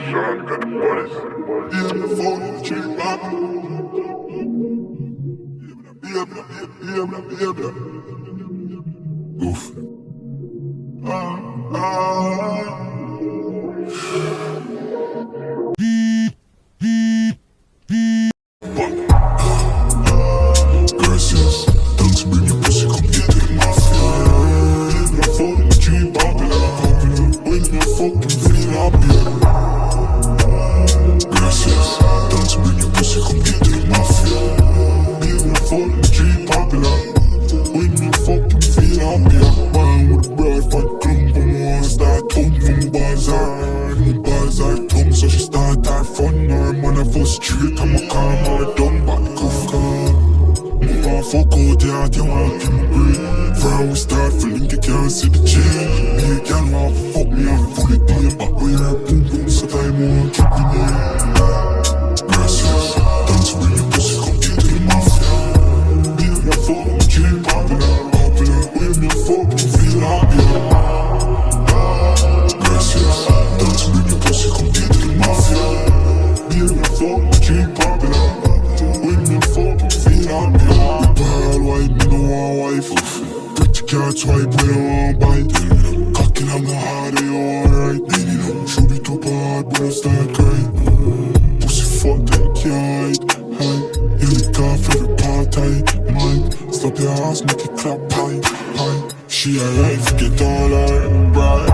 Sean got the butters. Yeah, the phone in the tree, pop. Oof. Gracias, thanks bring your pussy, come get to the mafia. Yeah, the phone in the tree, pop. When you fucking feel happy. Gracias, thanks bring your pussy, come get to the mafia. Yeah, the phone in the tree, popular. When you fucking feel happy. Man with a broad fat clump, I'm wanna start tongue from bazaar. No bazaar tongue, so she start that fun. Her man I full straight, I'm a calm her down, back cuff car. Move on, fuck out, yeah, you want give me break. From we start feeling you can't see the chain. Me a girl want fuck me, I'm fully dead, but we are boom boom, so time won't keep me near. Gracias, thanks for your pussy, come get to the mafia. Me and my phone, chain popular. When you fucking feel happy. Gracias, thanks for your pussy, come get to the mafia. Me and my phone, chain popular. When you fucking feel happy. We ball white, me no want wife. Pretty cat swipe when you want bite. Cocky long and hard, you alright. Baby, no, should be too hard, but I start crying. Pussy fuck that can't hide. You lick off every part I mind. Stop your ass, make it clap high. She arrive, get all her bright.